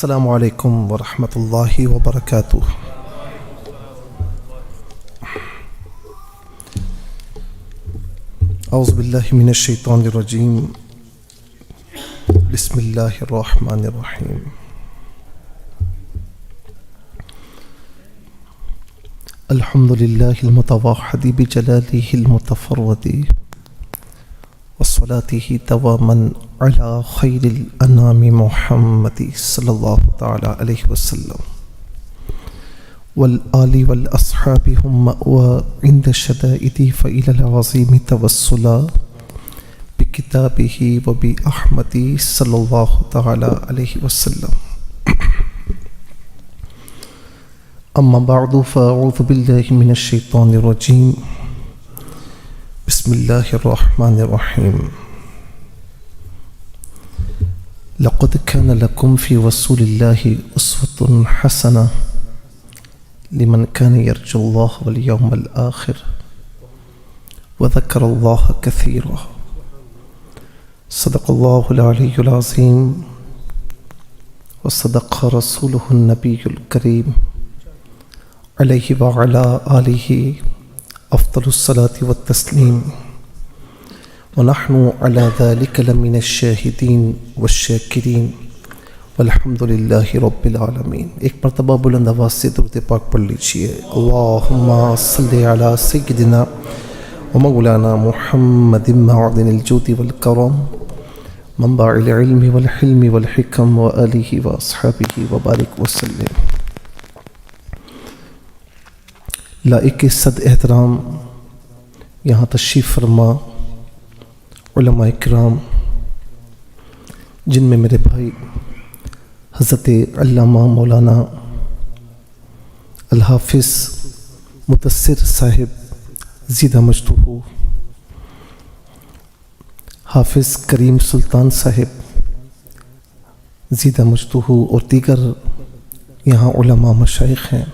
السلام علیکم ورحمۃ اللہ وبرکاتہ۔ اعوذ باللہ من الشیطان الرجیم، بسم اللہ الرحمن الرحیم۔ الحمد للہ المتوحد بجلالہ المتفرد، وصلاته دواما على خیر الانام محمد صلی اللہ تعالی علیہ وسلم، والآل والاصحاب هم مأوى عند الشدائد، فإلى العظیم توسلا بکتابہ وبأحمد صلی اللہ تعالی علیہ وسلم۔ اما بعد فاعوذ باللہ من الشیطان الرجیم، بسم اللہ الرحمن الرحیم۔ لقد كان لكم في رسول الله أسوة حسنة لمن كان يرجو الله واليوم الآخر وذكر الله كثيرا، صدق الله العلي العظيم وصدق رسوله النبي الكريم عليه وعلى آله افضل الصلاة والتسلیم، ونحن على ذلك لمن الشاہدین والشاکرین والحمد للہ رب العالمین۔ ایک مرتبہ بلند آواز سے درود پاک پڑھ لیجیے۔ اللہم صلی علی سیدنا ومولانا محمد معدن الجود والکرم، منبع العلم والحلم والحکم، وآلہ واصحابہ وبارک وسلم۔ لائق صد احترام یہاں تشریف فرما علماء اکرام، جن میں میرے بھائی حضرت علامہ مولانا الحافظ مدثر صاحب زیدہ مجدہ، حافظ کریم سلطان صاحب زیدہ مجدہ، اور دیگر یہاں علماء مشائخ ہیں،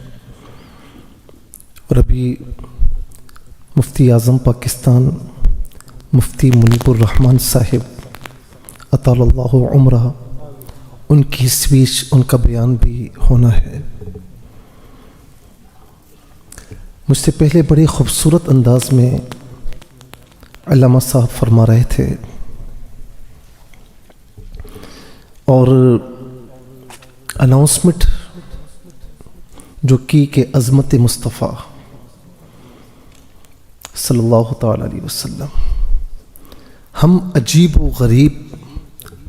اور ابھی مفتی اعظم پاکستان مفتی منیب الرحمن صاحب اطال اللہ عمرہ، ان کی اسپیچ، ان کا بیان بھی ہونا ہے۔ مجھ سے پہلے بڑے خوبصورت انداز میں علامہ صاحب فرما رہے تھے، اور اناؤنسمنٹ جو کی کہ عظمت مصطفیٰ صلی اللہ تعالی علیہ وسلم، ہم عجیب و غریب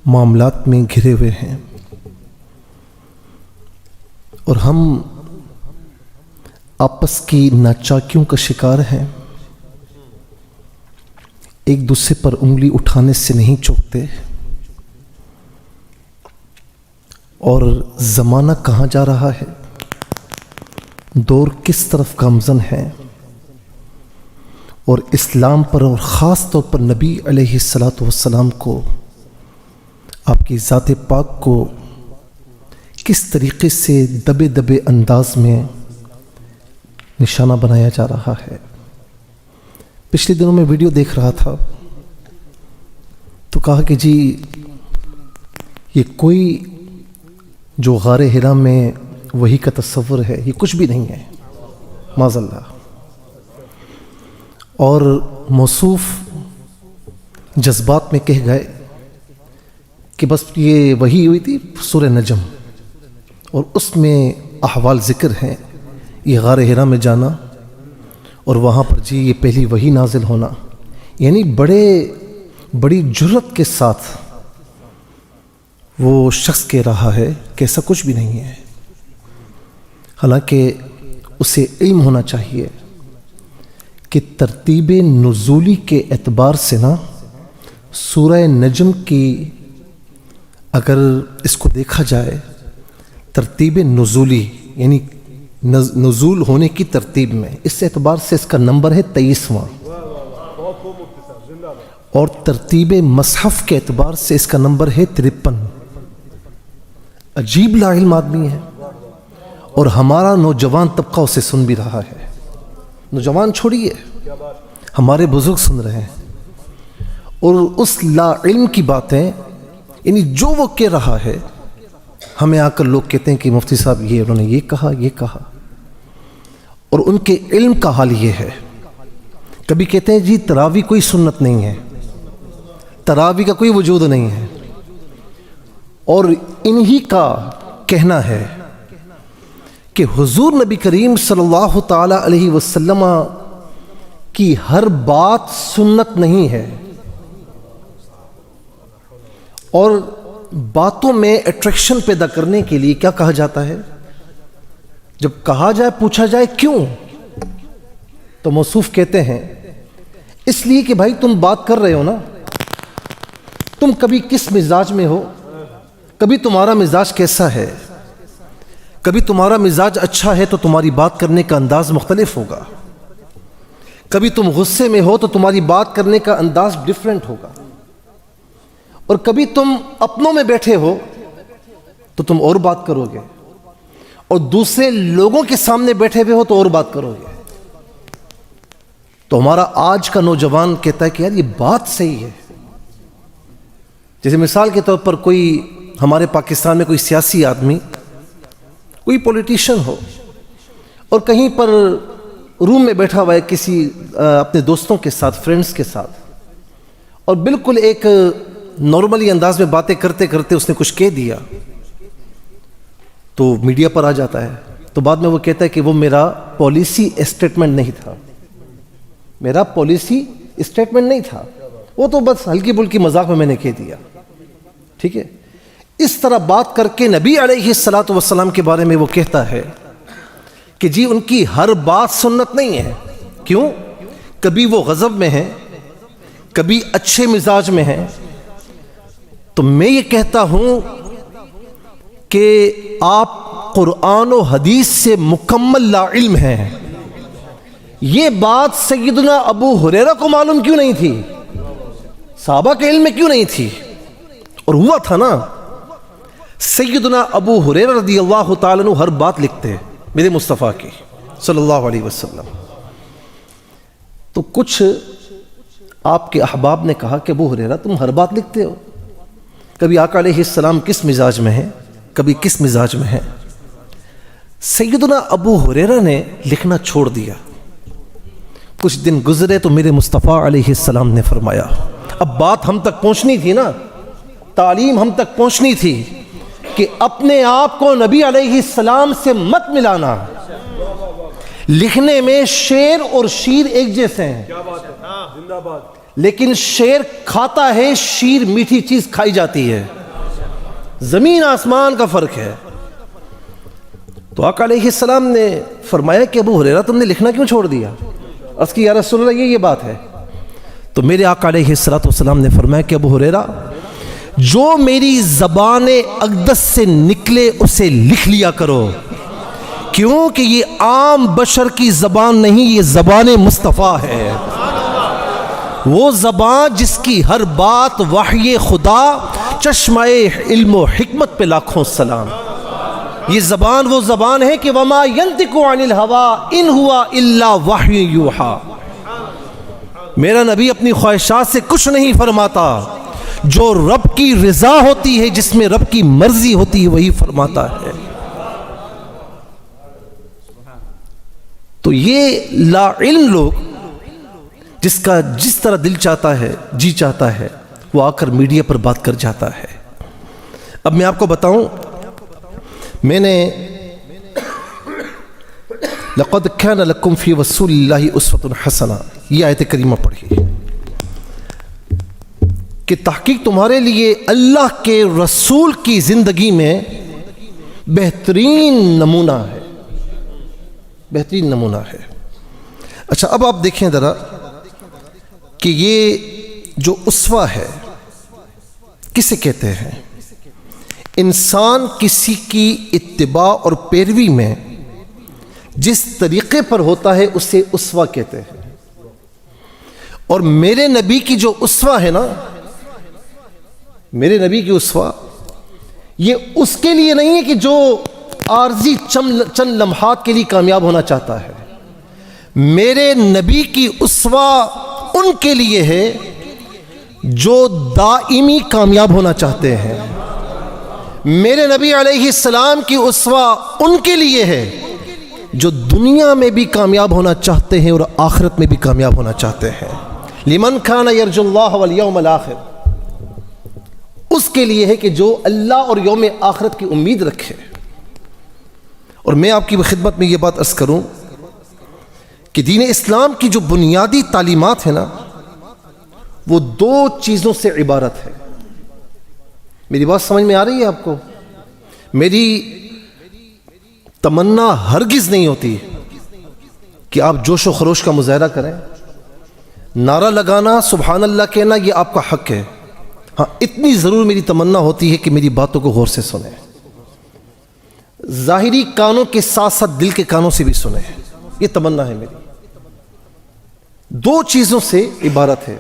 معاملات میں گھرے ہوئے ہیں، اور ہم آپس کی ناچاکیوں کا شکار ہیں، ایک دوسرے پر انگلی اٹھانے سے نہیں چوکتے، اور زمانہ کہاں جا رہا ہے، دور کس طرف گامزن ہے، اور اسلام پر اور خاص طور پر نبی علیہ الصلاۃ والسلام کو، آپ کی ذات پاک کو کس طریقے سے دبے دبے انداز میں نشانہ بنایا جا رہا ہے۔ پچھلے دنوں میں ویڈیو دیکھ رہا تھا تو کہا کہ جی یہ کوئی جو غار حرا میں وہی کا تصور ہے، یہ کچھ بھی نہیں ہے، معاذ اللہ۔ اور موصوف جذبات میں کہہ گئے کہ بس یہ وحی ہوئی تھی سورہ نجم، اور اس میں احوال ذکر ہیں، یہ غار حرا میں جانا، اور وہاں پر جی یہ پہلی وحی نازل ہونا، یعنی بڑی جرت کے ساتھ وہ شخص کہہ رہا ہے کہ ایسا کچھ بھی نہیں ہے، حالانکہ اسے علم ہونا چاہیے کہ ترتیب نزولی کے اعتبار سے نا، سورہ نجم کی اگر اس کو دیکھا جائے ترتیب نزولی، یعنی نزول ہونے کی ترتیب میں، اس اعتبار سے اس کا نمبر ہے 23واں، اور ترتیب مصحف کے اعتبار سے اس کا نمبر ہے 53۔ عجیب لا علم آدمی ہے، اور ہمارا نوجوان طبقہ اسے سن بھی رہا ہے، نوجوان چھوڑیے، ہمارے بزرگ سن رہے ہیں، اور اس لا علم کی باتیں، یعنی جو وہ کہہ رہا ہے ہمیں آ کر لوگ کہتے ہیں کہ مفتی صاحب یہ انہوں نے یہ کہا، اور ان کے علم کا حال یہ ہے. کبھی کہتے ہیں جی تراویح کوئی سنت نہیں ہے، تراویح کا کوئی وجود نہیں ہے، اور انہی کا کہنا ہے کہ حضور نبی کریم صلی اللہ تعالی علیہ وسلم کی ہر بات سنت نہیں ہے. اور باتوں میں اٹریکشن پیدا کرنے کے لیے کیا کہا جاتا ہے؟ جب کہا جائے، پوچھا جائے کیوں، تو موصوف کہتے ہیں اس لیے کہ بھائی تم بات کر رہے ہو نا، تم کبھی کس مزاج میں ہو، کبھی تمہارا مزاج کیسا ہے، کبھی تمہارا مزاج اچھا ہے تو تمہاری بات کرنے کا انداز مختلف ہوگا، کبھی تم غصے میں ہو تو تمہاری بات کرنے کا انداز ڈیفرنٹ ہوگا، اور کبھی تم اپنوں میں بیٹھے ہو تو تم اور بات کرو گے، اور دوسرے لوگوں کے سامنے بیٹھے ہوئے ہو تو اور بات کرو گے. تو ہمارا آج کا نوجوان کہتا ہے کہ یار یہ بات صحیح ہے. جیسے مثال کے طور پر کوئی ہمارے پاکستان میں کوئی سیاسی آدمی، کوئی پولیٹیشین ہو، اور کہیں پر روم میں بیٹھا ہوا ہے کسی اپنے دوستوں کے ساتھ، فرینڈز کے ساتھ، اور بالکل ایک نارملی انداز میں باتیں کرتے کرتے اس نے کچھ کہہ دیا تو میڈیا پر آ جاتا ہے. تو بعد میں وہ کہتا ہے کہ وہ میرا پالیسی اسٹیٹمنٹ نہیں تھا، میرا پالیسی اسٹیٹمنٹ نہیں تھا، وہ تو بس ہلکی پھلکی مذاق میں میں نے کہہ دیا. ٹھیک ہے، اس طرح بات کر کے نبی علیہ الصلاۃ والسلام کے بارے میں وہ کہتا ہے کہ جی ان کی ہر بات سنت نہیں ہے. کیوں؟ کبھی وہ غضب میں ہیں، کبھی اچھے مزاج میں ہیں. تو میں یہ کہتا ہوں کہ آپ قرآن و حدیث سے مکمل لا علم ہیں. یہ بات سیدنا ابو ہریرہ کو معلوم کیوں نہیں تھی؟ صحابہ کے علم میں کیوں نہیں تھی؟ اور ہوا تھا نا، سیدنا ابو ہریرہ رضی اللہ تعالیٰ عنہ ہر بات لکھتے ہیں میرے مصطفیٰ کی صلی اللہ علیہ وسلم. تو کچھ آپ کے احباب نے کہا کہ ابو ہریرہ تم ہر بات لکھتے ہو، کبھی آقا علیہ السلام کس مزاج میں ہیں، کبھی کس مزاج میں ہیں. سیدنا ابو ہریرہ نے لکھنا چھوڑ دیا. کچھ دن گزرے تو میرے مصطفیٰ علیہ السلام نے فرمایا، اب بات ہم تک پہنچنی تھی نا، تعلیم ہم تک پہنچنی تھی کہ اپنے آپ کو نبی علیہ السلام سے مت ملانا. لکھنے میں شعر اور شیر ایک جیسے ہیں، لیکن شعر کھاتا ہے، شیر میٹھی چیز کھائی جاتی ہے، زمین آسمان کا فرق ہے. تو آقا علیہ السلام نے فرمایا کہ ابو ہریرہ تم نے لکھنا کیوں چھوڑ دیا؟ عرض کی یا رسول اللہ یہ بات ہے. تو میرے آقا علیہ السلام نے فرمایا کہ ابو ہریرہ جو میری زبان اقدس سے نکلے اسے لکھ لیا کرو، کیونکہ یہ عام بشر کی زبان نہیں، یہ زبان مصطفیٰ ہے. وہ زبان جس کی ہر بات وحی خدا، چشمہ علم و حکمت پہ لاکھوں سلام. یہ زبان وہ زبان ہے کہ وما ينطق عن الهوى ان هو الا وحی یوحى. میرا نبی اپنی خواہشات سے کچھ نہیں فرماتا، جو رب کی رضا ہوتی ہے، جس میں رب کی مرضی ہوتی ہے، وہی فرماتا ہے. تو یہ لا علم لوگ جس کا جس طرح دل چاہتا ہے، جی چاہتا ہے، وہ آ کر میڈیا پر بات کر جاتا ہے. اب میں آپ کو بتاؤں، میں نے لقد كان لكم في رسول الله اسوة حسنہ یہ آیت کریمہ پڑھی کہ تحقیق تمہارے لیے اللہ کے رسول کی زندگی میں بہترین نمونہ ہے، بہترین نمونہ ہے. اچھا اب آپ دیکھیں ذرا کہ یہ جو اسوہ ہے کسے کہتے ہیں؟ انسان کسی کی اتباع اور پیروی میں جس طریقے پر ہوتا ہے اسے اسوہ کہتے ہیں. اور میرے نبی کی جو اسوہ ہے نا، میرے نبی کی اسوہ یہ اس کے لیے نہیں ہے کہ جو عارضی چند لمحات کے لیے کامیاب ہونا چاہتا ہے. میرے نبی کی اسوہ ان کے لیے ہے جو دائمی کامیاب ہونا چاہتے ہیں. میرے نبی علیہ السلام کی اسوہ ان کے لیے ہے جو دنیا میں بھی کامیاب ہونا چاہتے ہیں اور آخرت میں بھی کامیاب ہونا چاہتے ہیں. لمن کان یرجو اللہ والیوم الآخر، اس کے لیے ہے کہ جو اللہ اور یوم آخرت کی امید رکھے. اور میں آپ کی خدمت میں یہ بات عرض کروں کہ دین اسلام کی جو بنیادی تعلیمات ہیں نا، وہ دو چیزوں سے عبارت ہے. میری بات سمجھ میں آ رہی ہے آپ کو؟ میری تمنا ہرگز نہیں ہوتی کہ آپ جوش و خروش کا مظاہرہ کریں، نعرہ لگانا، سبحان اللہ کہنا، یہ آپ کا حق ہے. ہاں، اتنی ضرور میری تمنا ہوتی ہے کہ میری باتوں کو غور سے سنیں، ظاہری کانوں کے ساتھ ساتھ دل کے کانوں سے بھی سنیں. یہ تمنا ہے میری. دو چیزوں سے عبارت ہے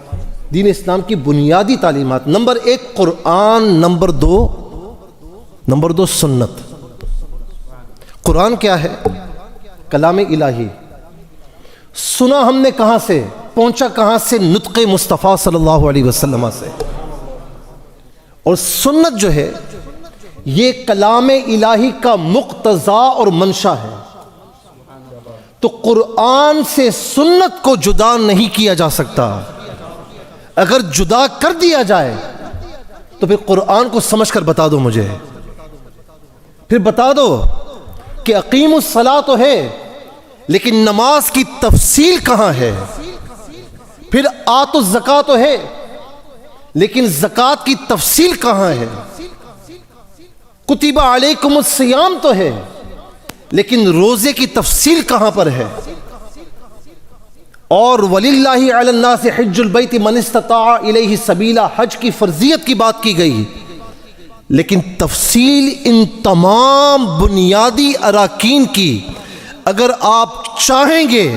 دین اسلام کی بنیادی تعلیمات. نمبر ایک قرآن، نمبر دو سنت. قرآن کیا ہے؟ کلام الہی. سنا ہم نے کہاں سے؟ پہنچا کہاں سے؟ نطق مصطفیٰ صلی اللہ علیہ وسلم سے. اور سنت جو ہے یہ کلام الہی کا مقتضا اور منشا ہے. تو قرآن سے سنت کو جدا نہیں کیا جا سکتا. اگر جدا کر دیا جائے تو پھر قرآن کو سمجھ کر بتا دو مجھے، پھر بتا دو کہ اقیم الصلاۃ تو ہے لیکن نماز کی تفصیل کہاں ہے؟ پھر آتوا الزکاۃ تو ہے لیکن زکوٰۃ کی تفصیل کہاں ہے؟ کتب علیکم الصیام تو ہے لیکن روزے کی تفصیل کہاں پر ہے؟ اور وَلِلَّهِ عَلَى النَّاسِ حِجُّ الْبَيْتِ مَنِ اسْتَطَاعَ إِلَيْهِ سَبِيلًا، حج کی فرضیت کی بات کی گئی، لیکن تفصیل ان تمام بنیادی اراکین کی اگر آپ چاہیں گے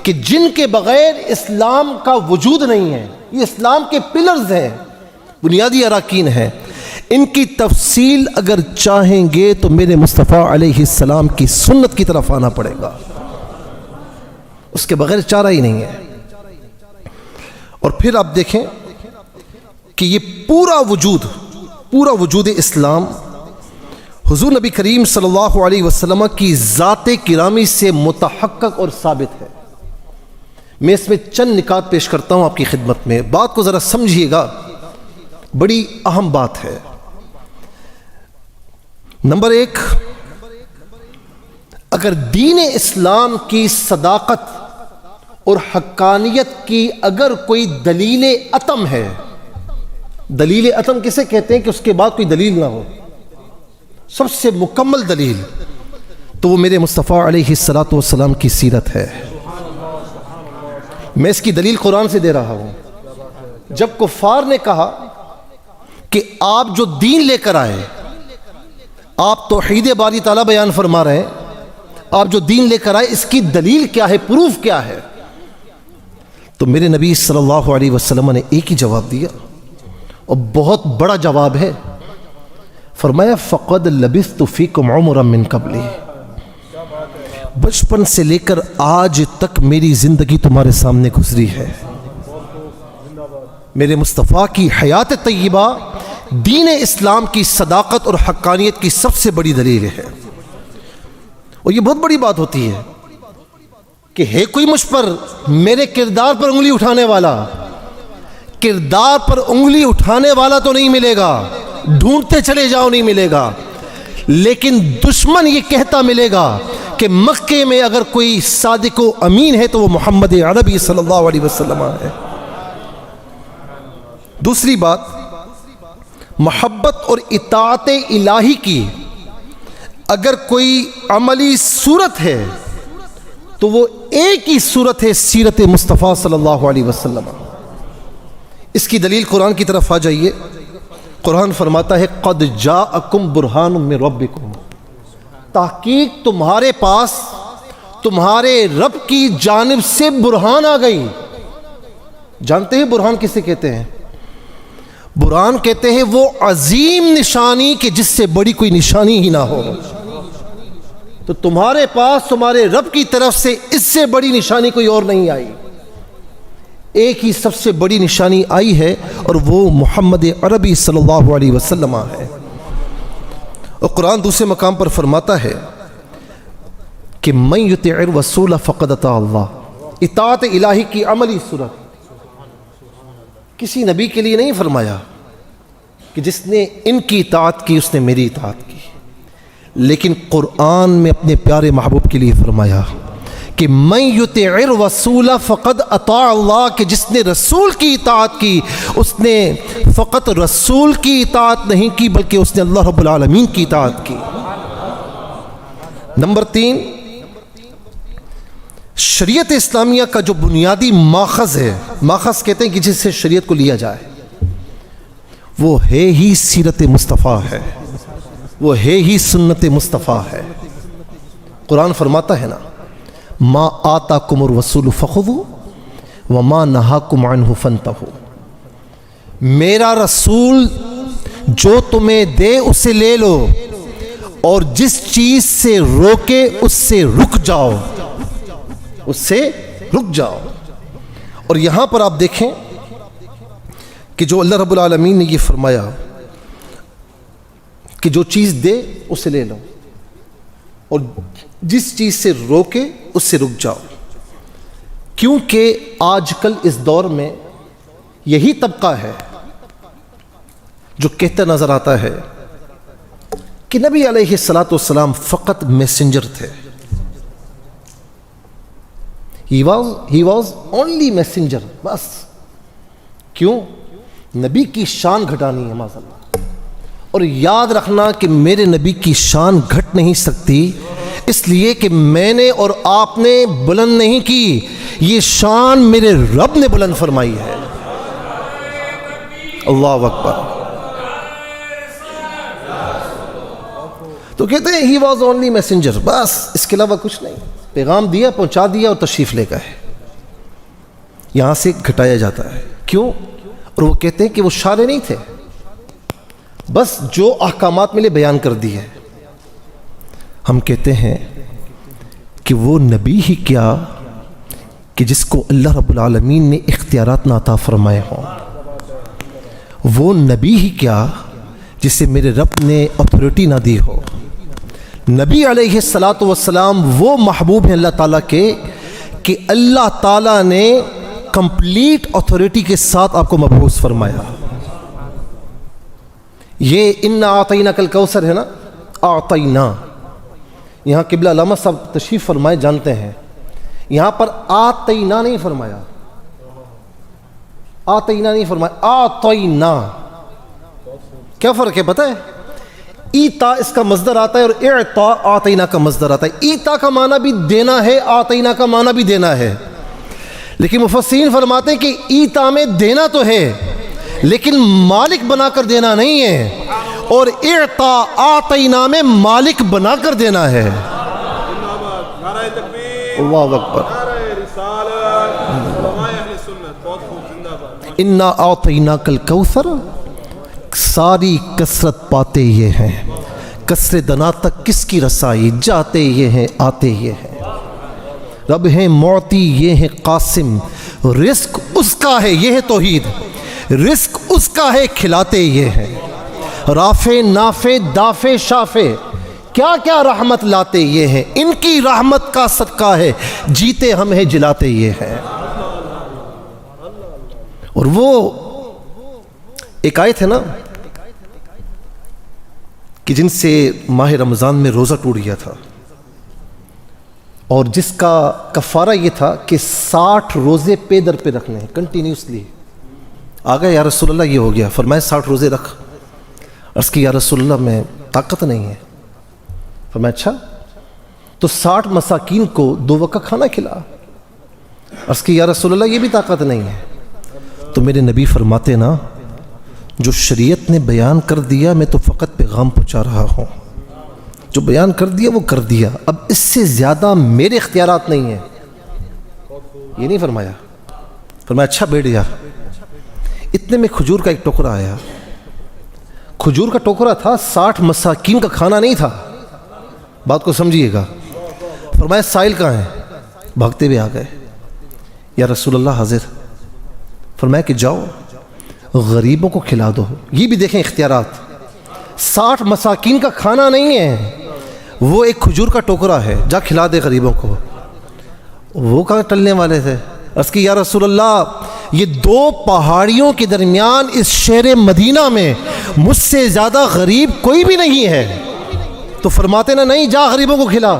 کہ جن کے بغیر اسلام کا وجود نہیں ہے، یہ اسلام کے پلرز ہیں، بنیادی اراکین ہیں، ان کی تفصیل اگر چاہیں گے تو میرے مصطفیٰ علیہ السلام کی سنت کی طرف آنا پڑے گا. اس کے بغیر چارہ ہی نہیں ہے. اور پھر آپ دیکھیں کہ یہ پورا وجود اسلام حضور نبی کریم صلی اللہ علیہ وسلم کی ذات گرامی سے متحقق اور ثابت ہے. میں اس میں چند نکات پیش کرتا ہوں آپ کی خدمت میں. بات کو ذرا سمجھیے گا، بڑی اہم بات ہے. نمبر ایک، اگر دین اسلام کی صداقت اور حقانیت کی اگر کوئی دلیل عتم ہے، دلیل عتم کسے کہتے ہیں کہ اس کے بعد کوئی دلیل نہ ہو، سب سے مکمل دلیل، تو وہ میرے مصطفیٰ علیہ السلام کی سیرت ہے. میں اس کی دلیل قرآن سے دے رہا ہوں. جب کفار نے کہا کہ آپ جو دین لے کر آئے، آپ توحید باری تعالیٰ بیان فرما رہے ہیں، آپ جو دین لے کر آئے اس کی دلیل کیا ہے، پروف کیا ہے؟ تو میرے نبی صلی اللہ علیہ وسلم نے ایک ہی جواب دیا، اور بہت بڑا جواب ہے. فرمایا فقد لبثت فیکم عمرا من قبلی، بچپن سے لے کر آج تک میری زندگی تمہارے سامنے گزری ہے. میرے مصطفیٰ کی حیات طیبہ دین اسلام کی صداقت اور حقانیت کی سب سے بڑی دلیل ہے. اور یہ بہت بڑی بات ہوتی ہے کہ ہے کوئی مجھ پر میرے کردار پر انگلی اٹھانے والا. کردار پر انگلی اٹھانے والا تو نہیں ملے گا، ڈھونڈتے چلے جاؤ نہیں ملے گا، لیکن دشمن یہ کہتا ملے گا کہ مکے میں اگر کوئی صادق و امین ہے تو وہ محمد عربی صلی اللہ علیہ وسلم ہے. دوسری بات، محبت اور اطاعت الہی کی اگر کوئی عملی صورت ہے تو وہ ایک ہی صورت ہے، سیرت مصطفیٰ صلی اللہ علیہ وسلم. اس کی دلیل قرآن کی طرف آ جائیے. قرآن فرماتا ہے قد جاءکم برہان من ربکم، تحقیق تمہارے پاس تمہارے رب کی جانب سے برہان آ گئی. جانتے ہیں برہان کسے کہتے ہیں؟ برہان کہتے ہیں وہ عظیم نشانی کہ جس سے بڑی کوئی نشانی ہی نہ ہو. تو تمہارے پاس تمہارے رب کی طرف سے اس سے بڑی نشانی کوئی اور نہیں آئی، ایک ہی سب سے بڑی نشانی آئی ہے اور وہ محمد عربی صلی اللہ علیہ وسلم ہے. اور قرآن دوسرے مقام پر فرماتا ہے کہ من یطع الرسول فقد اطاع اللہ، اطاعت الہی کی عملی صورت کسی نبی کے لیے نہیں فرمایا کہ جس نے ان کی اطاعت کی اس نے میری اطاعت کی، لیکن قرآن میں اپنے پیارے محبوب کے لیے فرمایا کہ من یطع الرسول فقد اطاع اللہ، کہ جس نے رسول کی اطاعت کی اس نے فقط رسول کی اطاعت نہیں کی بلکہ اس نے اللہ رب العالمین کی اطاعت کی۔ نمبر 3، شریعت اسلامیہ کا جو بنیادی ماخذ ہے، ماخذ کہتے ہیں کہ جس سے شریعت کو لیا جائے، وہ ہے ہی سیرت مصطفیٰ ہے، وہ ہے ہی سنت مصطفیٰ ہے۔ قرآن فرماتا ہے نا، ما آتاکم الرسول فخذوا وما نہاکم عنہ فانتہوا، میرا رسول جو تمہیں دے اسے لے لو اور جس چیز سے روکے اس سے رک جاؤ، اس سے رک جاؤ۔ اور یہاں پر آپ دیکھیں کہ جو اللہ رب العالمین نے یہ فرمایا کہ جو چیز دے اسے لے لو اور جس چیز سے روکے اس سے رک جاؤ، کیونکہ آج کل اس دور میں یہی طبقہ ہے جو کہتا نظر آتا ہے کہ نبی علیہ الصلاۃ والسلام فقط میسنجر تھے، he was only messenger، بس۔ کیوں؟ نبی کی شان گھٹانی ہے معاذ اللہ۔ اور یاد رکھنا کہ میرے نبی کی شان گھٹ نہیں سکتی، اس لیے کہ میں نے اور آپ نے بلند نہیں کی، یہ شان میرے رب نے بلند فرمائی ہے۔ اللہ اکبر۔ تو کہتے ہیں he was only messenger، بس، اس کے علاوہ کچھ نہیں، پیغام دیا، پہنچا دیا اور تشریف لے گئے۔ یہاں سے گھٹایا جاتا ہے، کیوں؟ اور وہ کہتے ہیں کہ وہ شارع نہیں تھے، بس جو احکامات ملے بیان کر دیے۔ ہم کہتے ہیں کہ وہ نبی ہی کیا کہ جس کو اللہ رب العالمین نے اختیارات نہ عطا فرمائے ہوں، وہ نبی ہی کیا جسے میرے رب نے اتھارٹی نہ دی ہو۔ نبی علیہ الصلاۃ والسلام وہ محبوب ہیں اللہ تعالیٰ کے کہ اللہ تعالیٰ نے کمپلیٹ اتھارٹی کے ساتھ آپ کو مبعوث فرمایا۔ یہ انا اعطیناک الکوثر ہے نا، اعطینا، یہاں قبلہ علامہ صاحب تشریف فرمائے جانتے ہیں، یہاں پر آتینا نہیں فرمایا، آتینا نہیں فرمایا، آتینا۔ کیا فرق ہے پتہ ہے؟ ایتا اس کا مصدر آتا ہے اور اعطا آتینا کا مصدر آتا ہے۔ ایتا کا معنی بھی دینا ہے، آتینا کا معنی بھی دینا ہے، لیکن مفسرین فرماتے ہیں کہ ایتا میں دینا تو ہے لیکن مالک بنا کر دینا نہیں ہے، اور اعطا آتینا میں مالک بنا کر دینا ہے۔ اللہ اکبر۔ انا اعطیناک الکوثر، ساری کثرت پاتے یہ ہیں، کثر دنا تک کس کی رسائی، جاتے یہ ہیں آتے یہ ہیں، رب ہیں معطی یہ ہیں قاسم، رزق اس کا ہے یہ ہے توحید، رزق اس کا ہے کھلاتے یہ ہیں، رافع نافع دافع شافع، کیا کیا رحمت لاتے یہ ہیں، ان کی رحمت کا صدقہ ہے جیتے ہم ہیں جلاتے یہ ہیں۔ اور وہ ایک آیت ہے نا کہ جن سے ماہ رمضان میں روزہ ٹوٹ گیا تھا اور جس کا کفارہ یہ تھا کہ 60 روزے پے در پہ رکھنے ہیں کنٹینیوسلی۔ آگے یا رسول اللہ یہ ہو گیا، فرمایا 60 روزے رکھ۔ عرض کی یا رسول اللہ میں طاقت نہیں ہے۔ فرمایا اچھا تو 60 مساکین کو 2 وقت کھانا کھلا۔ عرض کی یا رسول اللہ یہ بھی طاقت نہیں ہے۔ تو میرے نبی فرماتے نا جو شریعت نے بیان کر دیا میں تو فقط پیغام پہنچا رہا ہوں، جو بیان کر دیا وہ کر دیا، اب اس سے زیادہ میرے اختیارات نہیں ہیں۔ یہ نہیں فرمایا، فرمایا اچھا بیٹھ گیا۔ اتنے میں کھجور کا ایک ٹوکرا آیا، کھجور کا ٹوکرا تھا، 60 مساکین کا کھانا نہیں تھا، بات کو سمجھیے گا۔ فرمایا سائل کہاں ہے؟ بھاگتے ہوئے آ گئے، یا رسول اللہ حاضر۔ فرمایا کہ جاؤ غریبوں کو کھلا دو۔ یہ بھی دیکھیں اختیارات، 60 مساکین کا کھانا نہیں ہے، وہ ایک کھجور کا ٹوکرا ہے، جا کھلا دے غریبوں کو۔ وہ کہاں ٹلنے والے تھے؟ عرض کی یا رسول اللہ یہ 2 پہاڑیوں کے درمیان اس شہر مدینہ میں مجھ سے زیادہ غریب کوئی بھی نہیں ہے۔ تو فرماتے نا نہیں، جا غریبوں کو کھلا،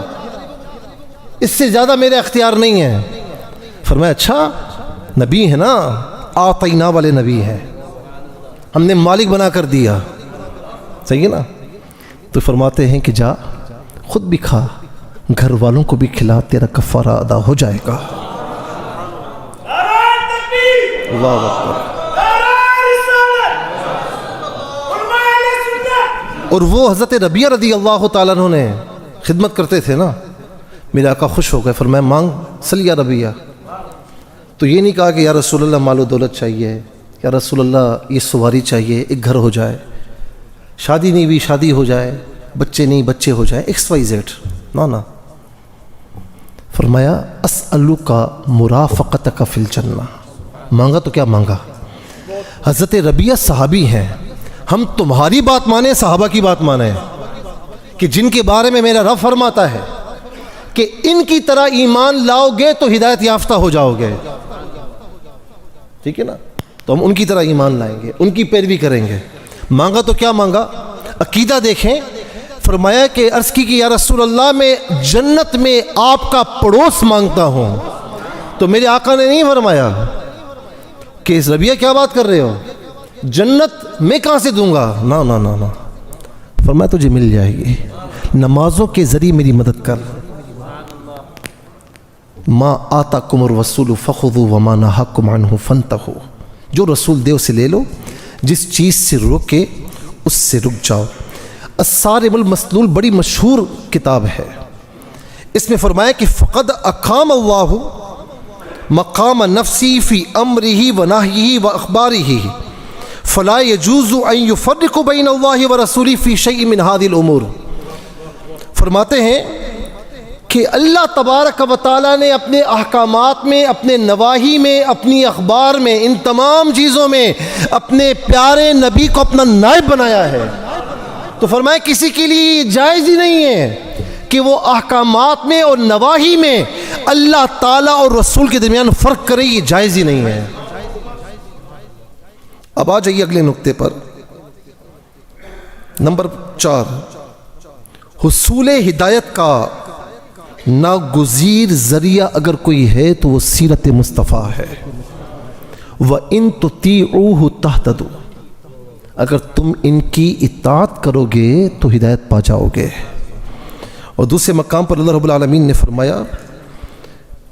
اس سے زیادہ میرے اختیار نہیں ہے۔ فرمایا اچھا نبی ہے نا، آتینا والے نبی ہیں، ہم نے مالک بنا کر دیا، صحیح ہے نا؟ تو فرماتے ہیں کہ جا خود بھی کھا، گھر والوں کو بھی کھلا، تیرا کفارہ ادا ہو جائے گا۔ اللہ اکبر۔ اور وہ حضرت ربیعہ رضی اللہ تعالیٰ عنہ نے خدمت کرتے تھے نا، میرا آقا خوش ہو گئے، فرمایا مانگ سل یا ربیعہ۔ تو یہ نہیں کہا کہ یا رسول اللہ مال و دولت چاہیے، یا رسول اللہ یہ سواری چاہیے، ایک گھر ہو جائے، شادی نہیں ہوئی شادی ہو جائے، بچے نہیں بچے ہو جائے، XYZ، نا۔ فرمایا اسألک مرافقتک فی الجنہ۔ مانگا تو کیا مانگا؟ حضرت ربیعہ صحابی ہیں، ہم تمہاری بات مانیں صحابہ کی بات مانیں کہ جن کے بارے میں میرا رب فرماتا ہے کہ ان کی طرح ایمان لاؤ گے تو ہدایت یافتہ ہو جاؤ گے، ٹھیک ہے نا؟ تو ہم ان کی طرح ایمان لائیں گے، ان کی پیروی کریں گے۔ مانگا تو کیا مانگا؟ عقیدہ دیکھیں۔ فرمایا کہ عرض کی کہ یا رسول اللہ میں جنت میں آپ کا پڑوس مانگتا ہوں۔ تو میرے آقا نے نہیں فرمایا کہ اس ربیعہ کیا بات کر رہے ہو، جنت میں کہاں سے دوں گا، نا نا نا نا، فرمایا تجھے مل جائے گی، نمازوں کے ذریعے میری مدد کر۔ ما آتاکم الرسول فخذوا وما نہاکم عنہ فانتہوا، جو رسول دے اسے لے لو، جس چیز سے روکے اس سے رک جاؤ۔ الصارم المسلول بڑی مشہور کتاب ہے، اس میں فرمایا کہ فقد اقام اللہ مقام نفسی فی امرہ و نہیہ و اخبارہ فلا یجوز ان یفرق بین اللہ و رسولہ فی شیء من ہذه الامور۔ فرماتے ہیں کہ اللہ تبارک و تعالیٰ نے اپنے احکامات میں، اپنے نواہی میں، اپنی اخبار میں، ان تمام چیزوں میں اپنے پیارے نبی کو اپنا نائب بنایا ہے۔ تو فرمایا کسی کے لیے یہ جائز ہی نہیں ہے کہ وہ احکامات میں اور نواہی میں اللہ تعالیٰ اور رسول کے درمیان فرق کرے، یہ جائز ہی نہیں ہے۔ اب آ جائیے اگلے نقطے پر، نمبر 4، حصول ہدایت کا ناگزیر ذریعہ اگر کوئی ہے تو وہ سیرت مصطفیٰ ہے۔ وَإِن تُطِيعُوهُ تَهْتَدُوا، اگر تم ان کی اطاعت کرو گے تو ہدایت پا جاؤ گے۔ اور دوسرے مقام پر اللہ رب العالمین نے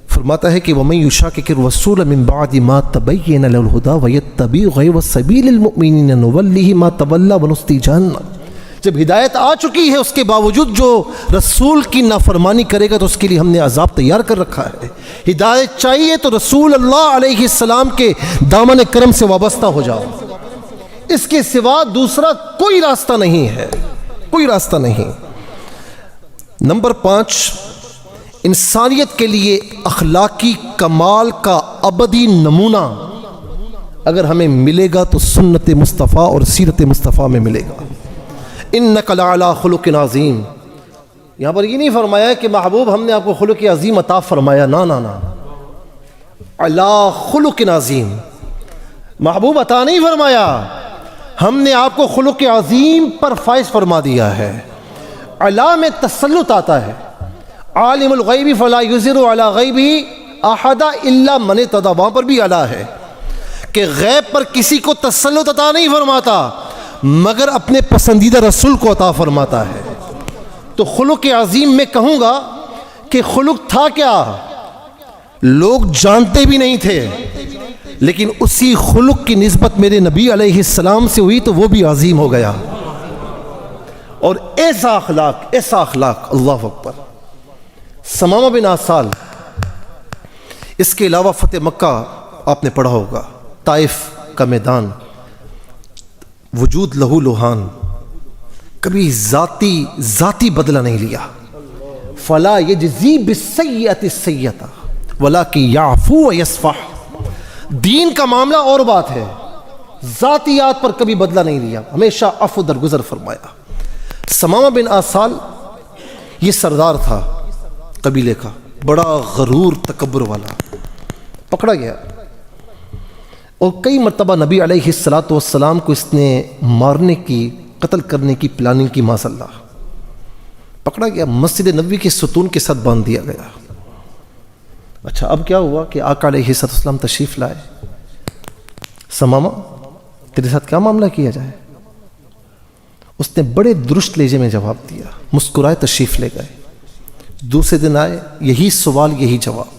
فرماتا ہے کہ وَمَن يُشَاقِقِ الرَّسُولَ مِن بَعْدِ مَا تَبَيَّنَ لَهُ الْهُدَىٰ وَيَتَّبِعْ غَيْرَ سَبِيلِ الْمُؤْمِنِينَ نُوَلِّهِ مَا تَوَلَّىٰ وَنُصْلِهِ جَهَنَّمَ۔ جب ہدایت آ چکی ہے اس کے باوجود جو رسول کی نافرمانی کرے گا تو اس کے لیے ہم نے عذاب تیار کر رکھا ہے۔ ہدایت چاہیے تو رسول اللہ علیہ السلام کے دامن کرم سے وابستہ ہو جاؤ، اس کے سوا دوسرا کوئی راستہ نہیں ہے، کوئی راستہ نہیں۔ نمبر 5، انسانیت کے لیے اخلاقی کمال کا ابدی نمونہ اگر ہمیں ملے گا تو سنت مصطفیٰ اور سیرت مصطفیٰ میں ملے گا۔ انک لعلی خلق عظیم، یہاں پر یہ نہیں فرمایا کہ محبوب ہم نے آپ کو خلق عظیم عطا فرمایا، نا نا نا، علی خلق عظیم، محبوب عطا نہیں فرمایا، ہم نے آپ کو خلق عظیم پر فائز فرما دیا ہے۔ علی میں تسلط آتا ہے، عالم الغیب فلا یظہر علی غیبہ احد الا من ارتضی، وہاں پر بھی علی ہے کہ غیب پر کسی کو تسلط عطا نہیں فرماتا مگر اپنے پسندیدہ رسول کو عطا فرماتا ہے۔ تو خلق عظیم میں کہوں گا کہ خلق تھا کیا، لوگ جانتے بھی نہیں تھے، لیکن اسی خلق کی نسبت میرے نبی علیہ السلام سے ہوئی تو وہ بھی عظیم ہو گیا۔ اور ایسا اخلاق، اللہ اکبر۔ ثمامہ بن آسال، اس کے علاوہ فتح مکہ آپ نے پڑھا ہوگا، طائف کا میدان، وجود لہو لوہان، کبھی ذاتی بدلہ نہیں لیا۔ فلا یجزی بالسیئۃ السیئۃ ولکن یعفو ویصفح، دین کا معاملہ اور بات ہے، ذاتیات پر کبھی بدلہ نہیں لیا، ہمیشہ عفو درگزر فرمایا۔ ثمامہ بن آسال یہ سردار تھا قبیلے کا، بڑا غرور تکبر والا، پکڑا گیا اور کئی مرتبہ نبی علیہ السلام کو اس نے مارنے کی، قتل کرنے کی پلاننگ کی، معاذ اللہ پکڑا گیا، مسجد نبوی کے ستون کے ساتھ باندھ دیا گیا۔ اچھا اب کیا ہوا کہ آقا علیہ السلام تشریف لائے، ثمامہ تیرے ساتھ کیا معاملہ کیا جائے؟ اس نے بڑے درست لہجے میں جواب دیا، مسکرائے تشریف لے گئے۔ دوسرے دن آئے، یہی سوال یہی جواب،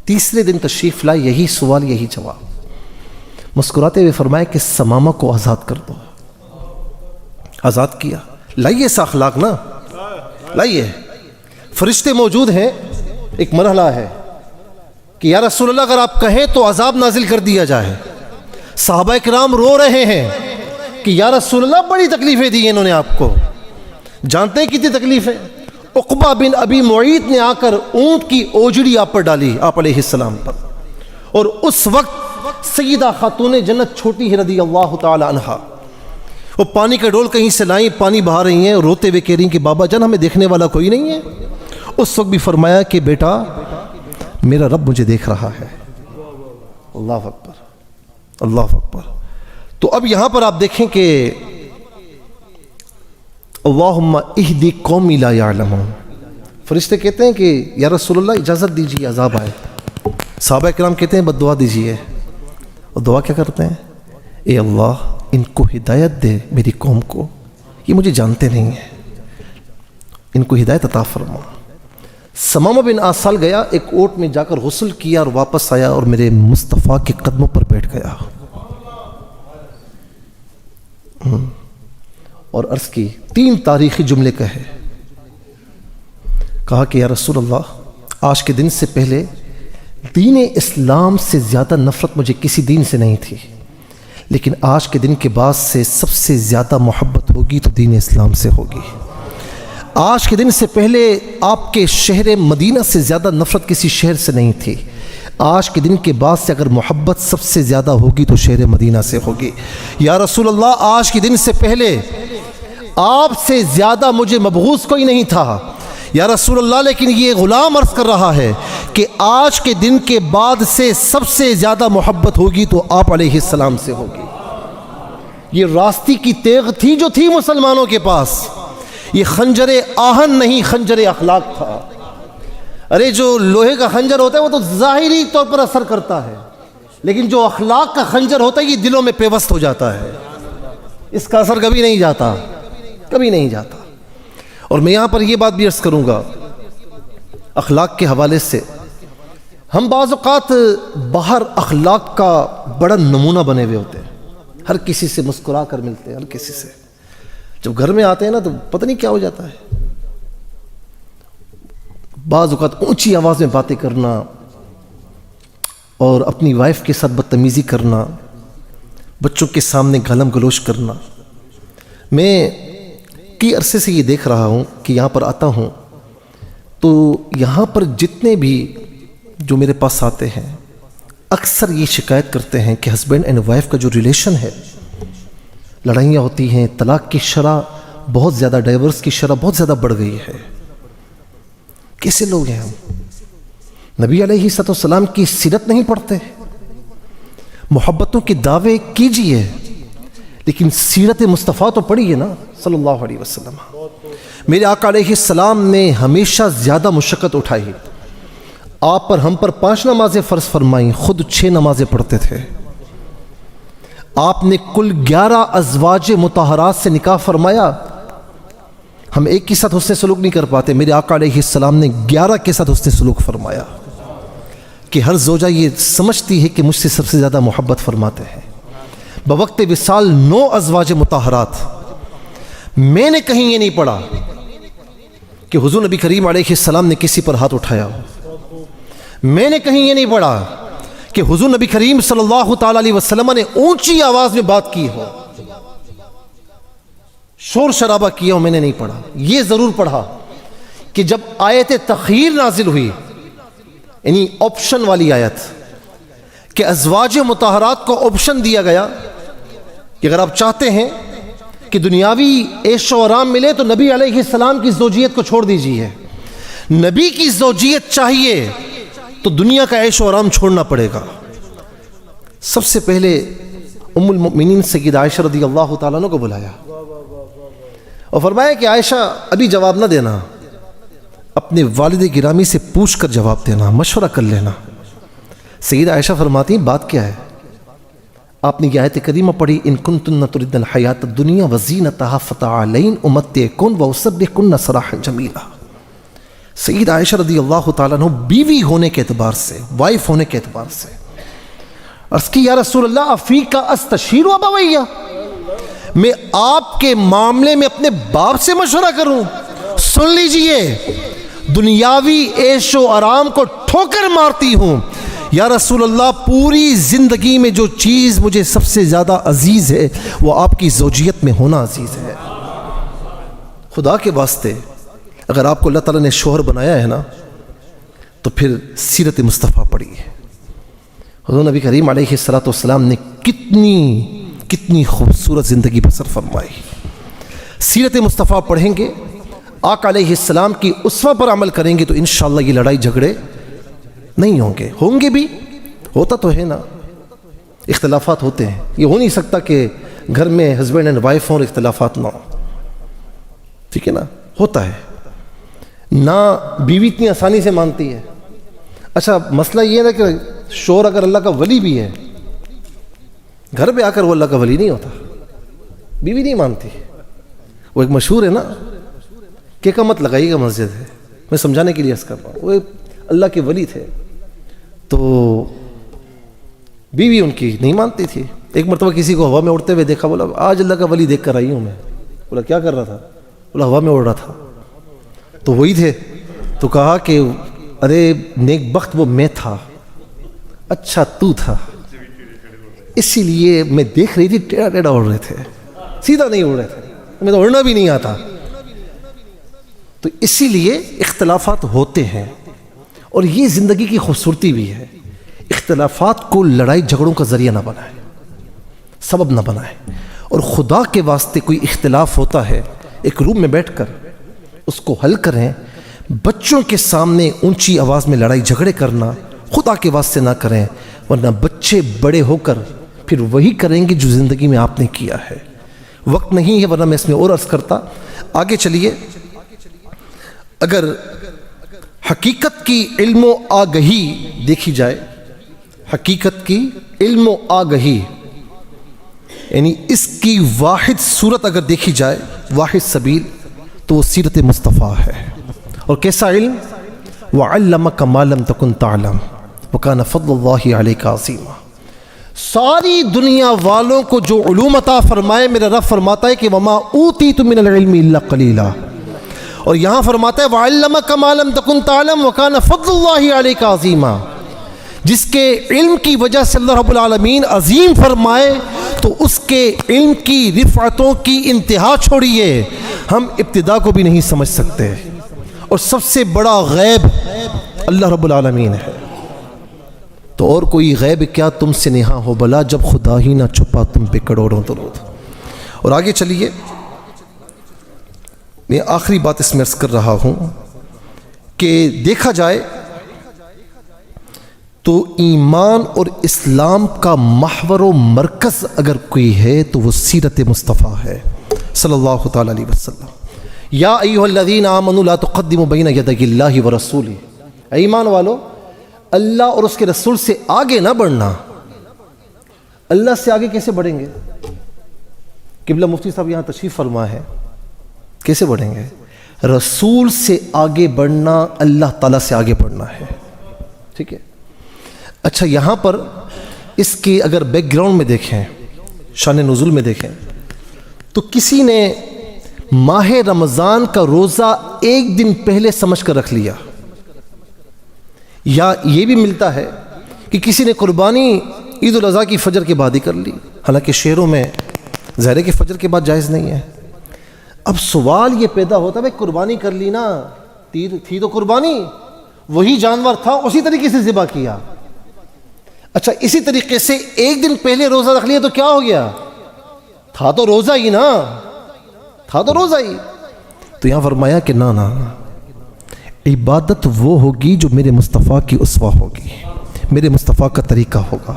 تیسرے دن تشریف لائے، یہی سوال یہی جواب۔ مسکراتے ہوئے فرمایا کہ ثمامہ کو آزاد کر دو۔ آزاد کیا، لائیے ایسا اخلاق نا، لائیے، فرشتے موجود ہیں، ایک مرحلہ ہے کہ یا رسول اللہ اگر آپ کہیں تو عذاب نازل کر دیا جائے۔ صحابہ کرام رو رہے ہیں کہ یا رسول اللہ بڑی تکلیفیں دی انہوں نے آپ کو، جانتے ہیں کتنی تکلیفیں؟ عقبہ بن ابی معیط نے آ کر اونٹ کی اوجڑی آپ پر ڈالی، آپ علیہ السلام پر، اور اس وقت سیدہ خاتون جنت چھوٹی ہی رضی اللہ تعالی عنہا وہ پانی کا ڈول کہیں سے لائیں، پانی بہا رہی ہیں، روتے ہوئے کہہ رہی ہیں کہ بابا جان ہمیں دیکھنے والا کوئی نہیں ہے۔ اس وقت بھی فرمایا کہ بیٹا میرا رب مجھے دیکھ رہا ہے۔ اللہ اکبر، اللہ اکبر۔ تو اب یہاں پر آپ دیکھیں کہ اللہم اہدی قومی لا یعلمون، فرشتے کہتے ہیں کہ یا رسول اللہ اجازت دیجیے عذاب آئے، صحابہ کرام کہتے ہیں بد دعا دیجیے، اور دعا کیا کرتے ہیں؟ اے اللہ ان کو ہدایت دے، میری قوم کو، یہ مجھے جانتے نہیں ہیں، ان کو ہدایت عطا فرما۔ ثمامہ بن آسال گیا، ایک اونٹ میں جا کر غسل کیا اور واپس آیا اور میرے مصطفیٰ کے قدموں پر بیٹھ گیا اور عرض کی، 3 تاریخی جملے کہے، کہا کہ یا رسول اللہ آج کے دن سے پہلے دین اسلام سے زیادہ نفرت مجھے کسی دین سے نہیں تھی، لیکن آج کے دن کے بعد سے سب سے زیادہ محبت ہوگی تو دین اسلام سے ہوگی۔ آج کے دن سے پہلے آپ کے شہر مدینہ سے زیادہ نفرت کسی شہر سے نہیں تھی، آج کے دن کے بعد سے اگر محبت سب سے زیادہ ہوگی تو شہر مدینہ سے ہوگی۔ یا رسول اللہ آج کے دن سے پہلے آپ سے زیادہ مجھے مبغوض کوئی نہیں تھا یا رسول اللہ، لیکن یہ غلام عرض کر رہا ہے کہ آج کے دن کے بعد سے سب سے زیادہ محبت ہوگی تو آپ علیہ السلام سے ہوگی۔ یہ راستی کی تیغ تھی جو تھی مسلمانوں کے پاس، یہ خنجر آہن نہیں، خنجر اخلاق تھا۔ ارے جو لوہے کا خنجر ہوتا ہے وہ تو ظاہری طور پر اثر کرتا ہے، لیکن جو اخلاق کا خنجر ہوتا ہے یہ دلوں میں پیوست ہو جاتا ہے، اس کا اثر کبھی نہیں جاتا، کبھی نہیں جاتا۔ اور میں یہاں پر یہ بات بھی عرض کروں گا اخلاق کے حوالے سے، ہم بعض اوقات باہر اخلاق کا بڑا نمونہ بنے ہوئے ہوتے ہیں، ہر کسی سے مسکرا کر ملتے ہیں، ہر کسی سے، جب گھر میں آتے ہیں نا تو پتہ نہیں کیا ہو جاتا ہے، بعض اوقات اونچی آواز میں باتیں کرنا اور اپنی وائف کے ساتھ بدتمیزی کرنا، بچوں کے سامنے گالم گلوچ کرنا۔ میں کئی عرصے سے یہ دیکھ رہا ہوں کہ یہاں پر آتا ہوں تو یہاں پر جتنے بھی جو میرے پاس آتے ہیں اکثر یہ شکایت کرتے ہیں کہ ہسبینڈ اینڈ وائف کا جو ریلیشن ہے، لڑائیاں ہوتی ہیں، طلاق کی شرح بہت زیادہ، ڈائیورس کی شرح بہت زیادہ بڑھ گئی ہے۔ کیسے لوگ ہیں ہم؟ نبی علیہ السلام کی سیرت نہیں پڑھتے، محبتوں کے دعوے کیجئے لیکن سیرت مصطفیٰ تو پڑھیے نا صلی اللہ علیہ وسلم۔ میرے آقا علیہ السلام نے ہمیشہ زیادہ مشقت اٹھائی، آپ پر ہم پر 5 نمازیں فرض فرمائیں، خود 6 نمازیں پڑھتے تھے۔ آپ نے کل 11 ازواج مطہرات سے نکاح فرمایا، ہم ایک کے ساتھ حسن سلوک نہیں کر پاتے، میرے آقا علیہ السلام نے 11 کے ساتھ حسن سلوک فرمایا کہ ہر زوجہ یہ سمجھتی ہے کہ مجھ سے سب سے زیادہ محبت فرماتے ہیں۔ بوقت وصال 9 ازواج مطہرات، میں نے کہیں یہ نہیں پڑھا کہ حضور نبی کریم علیہ السلام نے کسی پر ہاتھ اٹھایا ہو، میں نے کہیں یہ نہیں پڑھا کہ حضور نبی کریم صلی اللہ تعالی علیہ وسلم نے اونچی آواز میں بات کی ہو، شور شرابہ کیا ہو، میں نے نہیں پڑھا۔ یہ ضرور پڑھا کہ جب آیت تخیر نازل ہوئی، یعنی آپشن والی آیت، کہ ازواج مطہرات کو آپشن دیا گیا کہ اگر آپ چاہتے ہیں کہ دنیاوی عیش و آرام ملے تو نبی علیہ السلام کی زوجیت کو چھوڑ دیجیے. نبی کی زوجیت چاہیے تو دنیا کا عیش و آرام چھوڑنا پڑے گا. سب سے پہلے ام المؤمنین سیدہ عائشہ رضی اللہ تعالیٰ عنہ کو بلایا اور فرمایا کہ عائشہ ابھی جواب نہ دینا، اپنے والد گرامی سے پوچھ کر جواب دینا، مشورہ کر لینا. سیدہ عائشہ فرماتی ہیں بات کیا ہے؟ آپ نے یہ آیت کریمہ پڑھی ان کنتن تردن الحیات الدنیا وزینتہا فتعالین امتعکن واسرحکن سراحا جمیلا. سیدہ عائشہ رضی اللہ تعالیٰ عنہ بیوی ہونے کے اعتبار سے، وائف ہونے کے اعتبار سے عرض کی یا رسول اللہ افیکا استشیر ابویہ، میں آپ کے معاملے میں اپنے باپ سے مشورہ کروں؟ سن لیجئے، دنیاوی عیش و آرام کو ٹھوکر مارتی ہوں. یا رسول اللہ پوری زندگی میں جو چیز مجھے سب سے زیادہ عزیز ہے وہ آپ کی زوجیت میں ہونا عزیز ہے. خدا کے واسطے اگر آپ کو اللہ تعالیٰ نے شوہر بنایا ہے نا تو پھر سیرت مصطفیٰ پڑھی ہے. حضور نبی کریم علیہ السلام نے کتنی خوبصورت زندگی بسر فرمائی. سیرت مصطفیٰ پڑھیں گے، آقا علیہ السلام کی اسوہ پر عمل کریں گے تو انشاءاللہ یہ لڑائی جھگڑے نہیں ہوں گے بھی، ہوتا تو ہے نا، اختلافات ہوتے ہیں. یہ ہو نہیں سکتا کہ گھر میں ہسبینڈ اینڈ وائف ہوں اور اختلافات نہ ہوں، ٹھیک ہے نا، ہوتا ہے نہ. بیوی اتنی آسانی سے مانتی ہے. اچھا مسئلہ یہ ہے نا کہ شوہر اگر اللہ کا ولی بھی ہے، گھر پہ آ کر وہ اللہ کا ولی نہیں ہوتا، بیوی نہیں مانتی. وہ ایک مشہور ہے نا کہ کا مت لگائیے گا مسجد ہے، میں سمجھانے کے لیے عرض کر رہا ہوں. وہ اللہ کے ولی تھے تو بیوی ان کی نہیں مانتی تھی. ایک مرتبہ کسی کو ہوا میں اڑتے ہوئے دیکھا، بولا آج اللہ کا ولی دیکھ کر آئی ہوں میں. بولا کیا کر رہا تھا؟ بولا ہوا میں اڑ رہا تھا. تو وہی تھے تو کہا کہ ارے نیک بخت وہ میں تھا، اچھا تو تھا، اسی لیے میں دیکھ رہی تھی ٹیڑھا ٹیڑھا اڑ رہے تھے، سیدھا نہیں اڑ رہے تھے، میں تو اڑنا بھی نہیں آتا. تو اسی لیے اختلافات ہوتے ہیں اور یہ زندگی کی خوبصورتی بھی ہے. اختلافات کو لڑائی جھگڑوں کا ذریعہ نہ بنائیں، سبب نہ بنائیں. اور خدا کے واسطے کوئی اختلاف ہوتا ہے ایک روم میں بیٹھ کر اس کو حل کریں. بچوں کے سامنے اونچی آواز میں لڑائی جھگڑے کرنا خدا کے واسطے نہ کریں، ورنہ بچے بڑے ہو کر پھر وہی کریں گے جو زندگی میں آپ نے کیا ہے. وقت نہیں ہے ورنہ میں اس میں اور عرض کرتا. آگے چلیے. اگر حقیقت کی علم و آگہی دیکھی جائے، حقیقت کی علم و آگہی یعنی اس کی واحد صورت اگر دیکھی جائے، واحد سبیل، تو وہ سیرت مصطفیٰ ہے. اور کیسا علم؟ وَعَلَّمَكَ مَا لَمْ تَكُنْ تَعْلَمْ وَكَانَ فَضْلُ اللَّهِ عَلَيْكَ عَظِيمًا. ساری دنیا والوں کو جو علوم عطا فرمائے میرا رب فرماتا ہے کہ وَمَا أُوتِيتُ مِنَ الْعِلْمِ إِلَّا قَلِيلًا. اور یہاں فرماتا ہے وَعَلَّمَكَ مَا لَمْ تَكُنْ تَعْلَمْ وَكَانَ فَضْلُ اللَّهِ عَلَيْكَ عَظِيمًا. جس کے علم کی وجہ سے اللہ رب العالمین عظیم فرمائے تو اس کے علم کی رفعتوں کی انتہا چھوڑیے ہم ابتدا کو بھی نہیں سمجھ سکتے. اور سب سے بڑا غیب اللہ رب العالمین ہے. تو اور کوئی غیب کیا تم سے نہاں ہو بلا، جب خدا ہی نہ چھپا تم پہ کروڑوں درود. اور آگے چلیے. میں آخری بات اس میں عرض کر رہا ہوں کہ دیکھا جائے تو ایمان اور اسلام کا محور و مرکز اگر کوئی ہے تو وہ سیرت مصطفیٰ ہے صلی اللہ تعالی علیہ وسلم. یا ایھا الذین آمنوا لا تقدموا بین یدی اللہ ورسولہ. ایمان والو، اللہ اور اس کے رسول سے آگے نہ بڑھنا. اللہ سے آگے کیسے بڑھیں گے؟ قبلہ مفتی صاحب یہاں تشریف فرما ہے، کیسے بڑھیں گے؟ رسول سے آگے بڑھنا اللہ تعالیٰ سے آگے بڑھنا ہے. ٹھیک ہے. اچھا یہاں پر اس کی اگر بیک گراؤنڈ میں دیکھیں، شان نزول میں دیکھیں تو کسی نے ماہ رمضان کا روزہ ایک دن پہلے سمجھ کر رکھ لیا، یا یہ بھی ملتا ہے کہ کسی نے قربانی عید الاضحیٰ کی فجر کے بعد ہی کر لی، حالانکہ شہروں میں ظاہر ہے کہ فجر کے بعد جائز نہیں ہے. اب سوال یہ پیدا ہوتا ہے بھائی قربانی کر لی نا، تھی تو قربانی، وہی جانور تھا اسی طریقے سے ذبح کیا. اچھا اسی طریقے سے ایک دن پہلے روزہ رکھ لیا تو کیا ہو گیا؟ تھا تو روزہ ہی نا، تھا تو روزہ ہی. تو یہاں فرمایا کہ نا نا، عبادت وہ ہوگی جو میرے مصطفیٰ کی اسوہ ہوگی، میرے مصطفیٰ کا طریقہ ہوگا.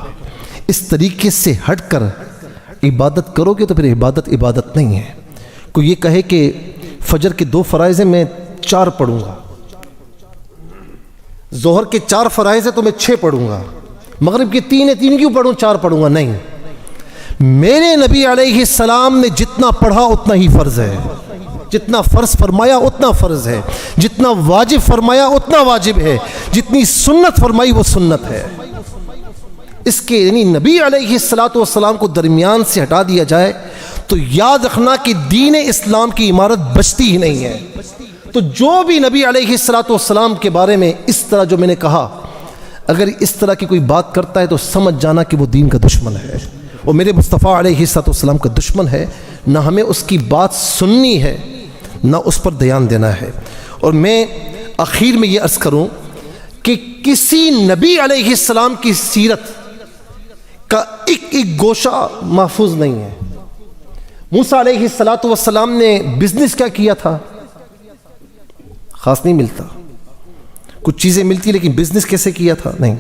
اس طریقے سے ہٹ کر عبادت کرو گے تو پھر عبادت نہیں ہے. کوئی یہ کہے کہ فجر کے 2 فرائض ہیں میں 4 پڑھوں گا، ظہر کے 4 فرائض ہیں تو میں 6 پڑھوں گا، مغرب کے 3 ہیں 3 کیوں پڑھوں 4 پڑھوں گا. نہیں، میرے نبی علیہ السلام نے جتنا پڑھا اتنا ہی فرض ہے، جتنا فرض فرمایا اتنا فرض ہے، جتنا واجب فرمایا اتنا واجب ہے، جتنی سنت فرمائی وہ سنت ہے. اس کے یعنی نبی علیہ السلام کو درمیان سے ہٹا دیا جائے تو یاد رکھنا کہ دین اسلام کی عمارت بچتی ہی نہیں ہے. تو جو بھی نبی علیہ السلام کے بارے میں اس طرح جو میں نے کہا، اگر اس طرح کی کوئی بات کرتا ہے تو سمجھ جانا کہ وہ دین کا دشمن ہے، وہ میرے مصطفیٰ علیہ السلام کا دشمن ہے. نہ ہمیں اس کی بات سننی ہے نہ اس پر دھیان دینا ہے. اور میں آخر میں یہ عرض کروں کہ کسی نبی علیہ السلام کی سیرت کا ایک گوشہ محفوظ نہیں ہے. موسیٰ علیہ السلام نے بزنس کیا کیا تھا خاص نہیں ملتا، کچھ چیزیں ملتی لیکن بزنس کیسے کیا تھا نہیں.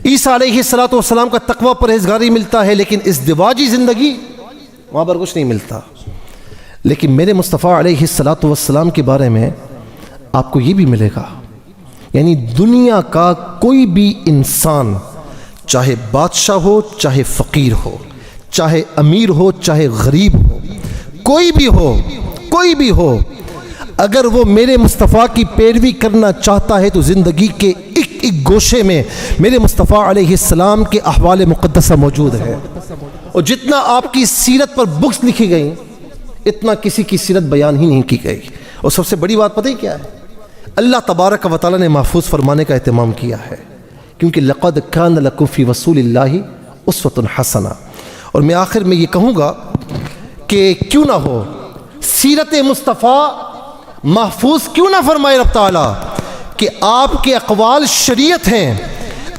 عیسیٰ علیہ السلام کا تقوی پرہیزگاری ملتا ہے لیکن ازدواجی زندگی وہاں پر کچھ نہیں ملتا. لیکن میرے مصطفیٰ علیہ السلام کے بارے میں آپ کو یہ بھی ملے گا، یعنی دنیا کا کوئی بھی انسان، چاہے بادشاہ ہو چاہے فقیر ہو، چاہے امیر ہو چاہے غریب ہو، کوئی بھی ہو، اگر وہ میرے مصطفیٰ کی پیروی کرنا چاہتا ہے تو زندگی کے ایک گوشے میں میرے مصطفیٰ علیہ السلام کے احوال مقدسہ موجود ہے. اور جتنا آپ کی سیرت پر بکس لکھی گئیں اتنا کسی کی سیرت بیان ہی نہیں کی گئی. اور سب سے بڑی بات پتہ ہی کیا ہے؟ اللہ تبارک و تعالیٰ نے محفوظ فرمانے کا اہتمام کیا ہے، کیونکہ لقد کان لکم فی رسول اللہ اسوۃ حسنہ. اور میں آخر میں یہ کہوں گا کہ کیوں نہ ہو سیرت مصطفیٰ محفوظ کیوں نہ فرمائے رب تعالیٰ کہ آپ کے اقوال شریعت ہیں،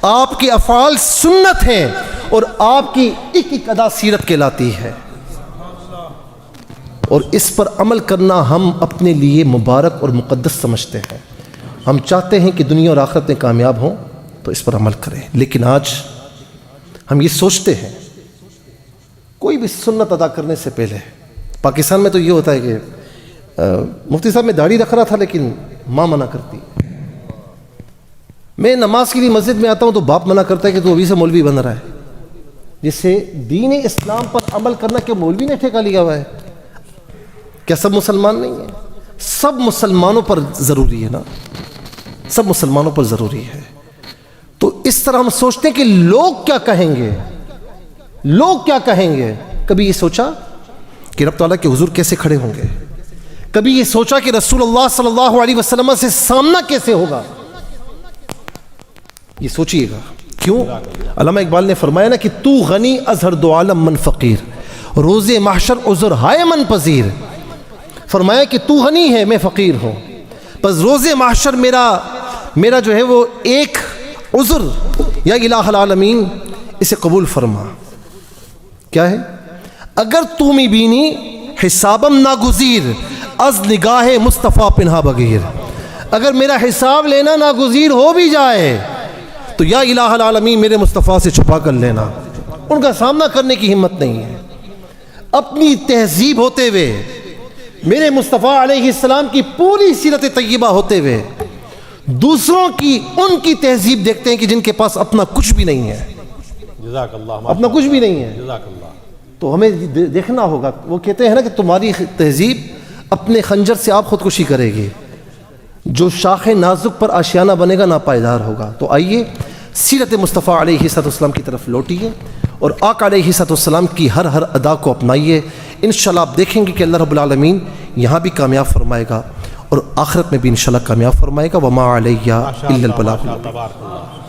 آپ کے افعال سنت ہیں، اور آپ کی ایک ادا سیرت کہلاتی ہے. اور اس پر عمل کرنا ہم اپنے لیے مبارک اور مقدس سمجھتے ہیں. ہم چاہتے ہیں کہ دنیا اور آخرت میں کامیاب ہوں تو اس پر عمل کریں. لیکن آج ہم یہ سوچتے ہیں کوئی بھی سنت ادا کرنے سے پہلے، پاکستان میں تو یہ ہوتا ہے کہ مفتی صاحب میں داڑھی رکھ رہا تھا لیکن ماں منع کرتی، میں نماز کے لیے مسجد میں آتا ہوں تو باپ منع کرتا ہے کہ تو ابھی سے مولوی بن رہا ہے. جس سے دین اسلام پر عمل کرنا کہ مولوی نے ٹھیکہ لیا ہوا ہے. کیا سب مسلمان نہیں ہیں؟ سب مسلمانوں پر ضروری ہے نا، سب مسلمانوں پر ضروری ہے. تو اس طرح ہم سوچتے ہیں کہ لوگ کیا کہیں گے، لوگ کیا کہیں گے. کبھی یہ سوچا کہ رب تعالیٰ کے حضور کیسے کھڑے ہوں گے؟ کبھی یہ سوچا کہ رسول اللہ صلی اللہ علیہ وسلم سے سامنا کیسے ہوگا؟ یہ سوچئے گا. کیوں؟ علامہ اقبال نے فرمایا نا کہ تو غنی از ہر دو عالم من فقیر، روز محشر عذر ہائے من پذیر. فرمایا کہ تو غنی ہے میں فقیر ہوں، بس روز محشر میرا جو ہے وہ ایک عذر، یا الہ العالمین اسے قبول فرما. کیا ہے؟ اگر تو می بینی حسابم ناگزیر از نگاہ مصطفیٰ پنہا بغیر. اگر میرا حساب لینا ناگزیر ہو بھی جائے تو یا الہ العالمین میرے مصطفیٰ سے چھپا کر لینا. ان کا سامنا کرنے کی ہمت نہیں ہے. اپنی تہذیب ہوتے ہوئے، میرے مصطفیٰ علیہ السلام کی پوری سیرت طیبہ ہوتے ہوئے، دوسروں کی ان کی تہذیب دیکھتے ہیں کہ جن کے پاس اپنا کچھ بھی نہیں ہے، جزاک اللہ، اپنا کچھ بھی نہیں ہے. جزاک اللہ. تو ہمیں دیکھنا ہوگا. وہ کہتے ہیں نا کہ تمہاری تہذیب اپنے خنجر سے آپ خودکشی کرے گی، جو شاخ نازک پر آشیانہ بنے گا ناپائیدار ہوگا. تو آئیے سیرت مصطفیٰ علیہ السلام کی طرف لوٹیے اور آقا علیہ السلام کی ہر ادا کو اپنائیے. انشاءاللہ آپ دیکھیں گے کہ اللہ رب العالمین یہاں بھی کامیاب فرمائے گا اور آخرت میں بھی انشاءاللہ کامیاب فرمائے گا. وما علیہ الا البلاغ. تبارک اللہ.